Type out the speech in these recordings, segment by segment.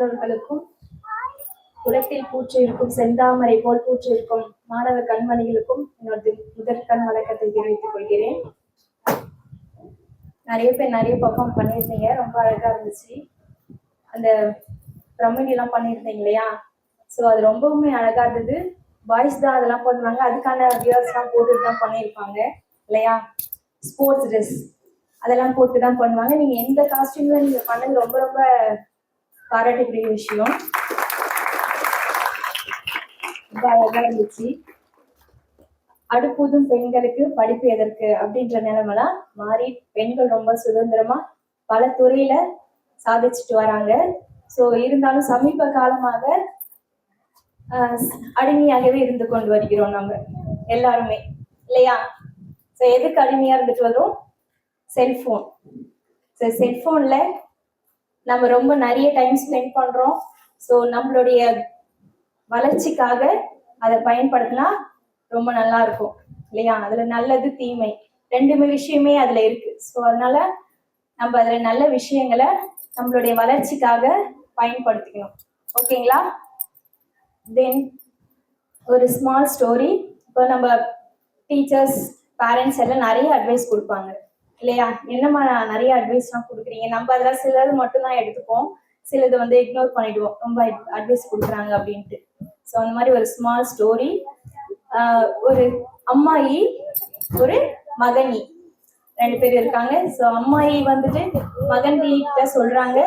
மாணவர்களுக்கும் குளத்தில் பூற்றிருக்கும் செந்தாமரை போல் பூற்றிருக்கும் மாணவ கண்மணிகளுக்கும் என்னோட முதற்கண் வணக்கத்தை தெரிவித்துக் கொள்கிறேன். நிறைய பேர் நிறைய பர்ஃபார்ம் பண்ணியிருந்தீங்க, ரொம்ப அழகா இருந்துச்சு. அந்த பிரமிடி எல்லாம் பண்ணியிருந்தீங்க இல்லையா? ஸோ அது ரொம்பவுமே அழகா இருந்தது. பாய்ஸ் தான் அதெல்லாம் பண்ணுவாங்க, அதுக்கான வியர்ஸ் எல்லாம் போட்டுட்டு தான் பண்ணியிருப்பாங்க இல்லையா? ஸ்போர்ட்ஸ் ட்ரெஸ் அதெல்லாம் போட்டு தான் பண்ணுவாங்க. நீங்க எந்த காஸ்டியூம்ல நீங்க பண்ணது ரொம்ப ரொம்ப பாராட்டக்கூடிய விஷயம். ரொம்ப அழகா இருந்துச்சு. அடுப்பூதும் பெண்களுக்கு படிப்பு எதற்கு அப்படின்ற நிலைமெல்லாம் மாறி பெண்கள் ரொம்ப சுதந்திரமா பல துறையில சாதிச்சுட்டு வராங்க. ஸோ இருந்தாலும் சமீப காலமாக அடிமையாகவே இருந்து கொண்டு வருகிறோம் நம்ம எல்லாருமே இல்லையா? ஸோ எதுக்கு அடிமையா இருந்துட்டு வரும்? செல்போன். ஸோ செல்போன்ல நம்ம ரொம்ப நிறைய டைம் ஸ்பெண்ட் பண்றோம். ஸோ நம்மளுடைய வளர்ச்சிக்காக அதை பயன்படுத்தினா ரொம்ப நல்லா இருக்கும் இல்லையா? அதுல நல்லது தீமை ரெண்டுமே விஷயமே அதுல இருக்கு. ஸோ அதனால நம்ம அதுல நல்ல விஷயங்களை நம்மளுடைய வளர்ச்சிக்காக பயன்படுத்திக்கணும். ஓகேங்களா? தென் ஒரு ஸ்மால் ஸ்டோரி. இப்போ நம்ம டீச்சர்ஸ் பேரண்ட்ஸ் எல்லாம் நிறைய அட்வைஸ் கொடுப்பாங்க இல்லையா? என்னம்மா நிறைய அட்வைஸ்லாம் கொடுக்குறீங்க, நம்ம அதெல்லாம் சிலது மட்டும்தான் எடுத்துப்போம், சிலது வந்து இக்னோர் பண்ணிடுவோம், ரொம்ப அட்வைஸ் கொடுக்குறாங்க அப்படின்ட்டு. ஸோ அந்த மாதிரி ஒரு ஸ்மால் ஸ்டோரி. ஒரு அம்மாயி ஒரு மகனி ரெண்டு பேர் இருக்காங்க. ஸோ அம்மாயி வந்துட்டு மகன்கிட்ட சொல்றாங்க,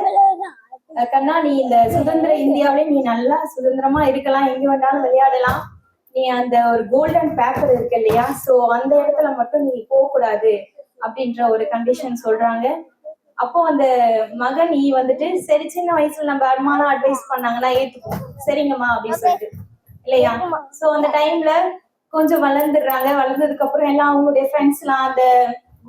கண்ணா நீ இந்த சுதந்திர இந்தியாவிலே நீ நல்லா சுதந்திரமா இருக்கலாம், எங்க வேணாலும் விளையாடலாம், நீ அந்த ஒரு கோல்டன் பேப்பர் இருக்கு இல்லையா, ஸோ அந்த இடத்துல மட்டும் நீ போகக்கூடாது அப்படின்ற ஒரு கண்டிஷன் சொல்றாங்க. அப்போ அந்த மகன் வந்துட்டு சரி, சின்ன வயசுல நம்ம அம்மாலாம் அட்வைஸ் பண்ணாங்கன்னா ஏத்துக்கும், சரிங்கம்மா அப்படின்னு சொல்லிட்டு இல்லையா? ஸோ அந்த டைம்ல கொஞ்சம் வளர்ந்துடுறாங்க. வளர்ந்ததுக்கு அப்புறம் எல்லாம் அவங்களுடைய ஃப்ரெண்ட்ஸ் எல்லாம் அந்த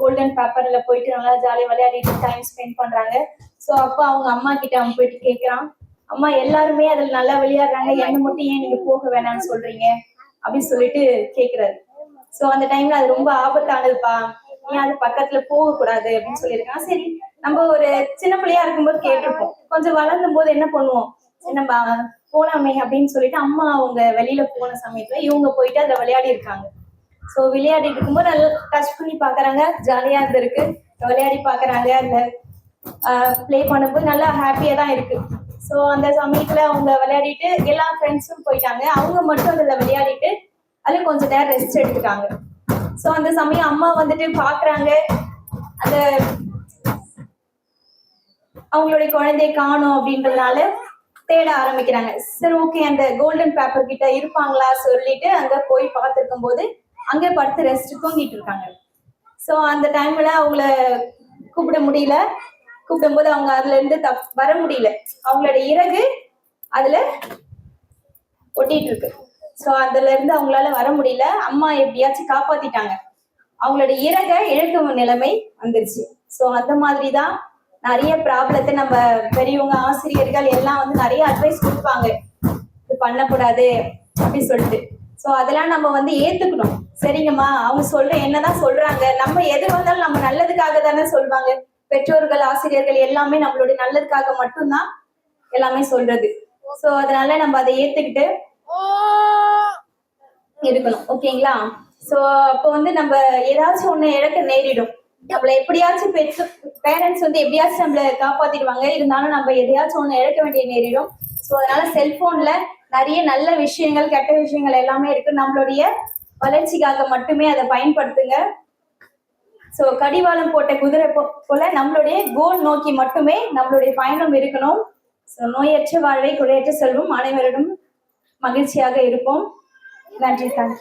கோல்டன் பேப்பர்ல போயிட்டு நல்லா ஜாலியாக விளையாடிட்டு டைம் ஸ்பெண்ட் பண்றாங்க. ஸோ அப்போ அவங்க அம்மா கிட்ட அவன் போயிட்டு கேட்கிறான், அம்மா எல்லாருமே அதுல நல்லா விளையாடுறாங்க, என்ன மட்டும் ஏன் நீங்க போக வேணாம்னு சொல்றீங்க அப்படின்னு சொல்லிட்டு கேட்கிறாரு. ஸோ அந்த டைம்ல அது ரொம்ப ஆபத்தானதுப்பா, ஏன் அது பக்கத்துல போக கூடாது அப்படின்னு சொல்லியிருக்கான். சரி, நம்ம ஒரு சின்ன பிள்ளையா இருக்கும்போது கேட்டிருப்போம், கொஞ்சம் வளர்ந்தும் போது என்ன பண்ணுவோம், நம்ம போலாமே அப்படின்னு சொல்லிட்டு அம்மா அவங்க வெளியில போன சமயத்துல இவங்க போயிட்டு அதுல விளையாடி இருக்காங்க. ஸோ விளையாடிட்டு இருக்கும்போது நல்லா டச் பண்ணி பாக்குறாங்க, ஜாலியா இருந்திருக்கு, விளையாடி பாக்குறாங்க, அந்த பிளே பண்ணும்போது நல்லா ஹாப்பியா தான் இருக்கு. ஸோ அந்த சமயத்துல அவங்க விளையாடிட்டு எல்லா ஃப்ரெண்ட்ஸும் போயிட்டாங்க, அவங்க மட்டும் அதுல விளையாடிட்டு அதுல கொஞ்ச நேரம் ரெஸ்ட் எடுத்துட்டாங்க. ஸோ அந்த சமயம் அம்மா வந்துட்டு பாக்குறாங்க, அந்த அவங்களுடைய குழந்தைய காணும் அப்படின்றதுனால தேட ஆரம்பிக்கிறாங்க. சரி ஓகே, அந்த கோல்டன் பேப்பர் கிட்ட இருப்பாங்களா சொல்லிட்டு அங்க போய் பார்த்துருக்கும் போது அங்கே படுத்து ரெஸ்ட் தூங்கிட்டு இருக்காங்க. ஸோ அந்த டைம்ல அவங்கள கூப்பிட முடியல, கூப்பிடும் போது அவங்க அதுல இருந்து வர முடியல, அவங்களோட இறகு அதுல ஒட்டிட்டு இருக்கு. ஸோ அதுல இருந்து அவங்களால வர முடியல. அம்மா எப்படியாச்சும் காப்பாத்திட்டாங்க, அவங்களோட இறகை இழக்கும் நிலைமை வந்துருச்சு. ஸோ அந்த மாதிரிதான் நிறைய ப்ராப்ளத்தை நம்ம பெரியவங்க ஆசிரியர்கள் எல்லாம் வந்து நிறைய அட்வைஸ் கொடுப்பாங்க, இது பண்ணக்கூடாது அப்படின்னு சொல்லிட்டு. ஸோ அதெல்லாம் நம்ம வந்து ஏத்துக்கணும். சரிங்கம்மா, அவங்க என்னதான் சொல்றாங்க, நம்ம எது வந்தாலும் நம்ம நல்லதுக்காக தானே சொல்லுவாங்க. பெற்றோர்கள் ஆசிரியர்கள் எல்லாமே நம்மளுடைய நல்லதுக்காக மட்டும்தான் எல்லாமே சொல்றது. ஸோ அதனால நம்ம அதை ஏத்துக்கிட்டு இருக்கணும். ஓகேங்களா? ஸோ அப்போ வந்து நம்ம ஏதாச்சும் ஒண்ணு இழக்க நேரிடும், நம்மள எப்படியாச்சும் பேரண்ட்ஸ் வந்து எப்படியாச்சும் நம்மள காப்பாத்திடுவாங்க, இருந்தாலும் நம்ம எதையாச்சும் ஒண்ணு இழக்க வேண்டிய நேரிடும். ஸோ அதனால செல்போன்ல நிறைய நல்ல விஷயங்கள் கெட்ட விஷயங்கள் எல்லாமே இருக்கு, நம்மளுடைய வளர்ச்சிக்காக மட்டுமே அதை பயன்படுத்துங்க. ஸோ கடிவாளம் போட்ட குதிரை போல நம்மளுடைய கோல் நோக்கி மட்டுமே நம்மளுடைய பயணம் இருக்கணும். ஸோ நோயற்ற வாழ்வை குறையற்ற செல்வம், அனைவரிடம் மகிழ்ச்சியாக இருப்போம். நன்றி. தேங்க்யூ.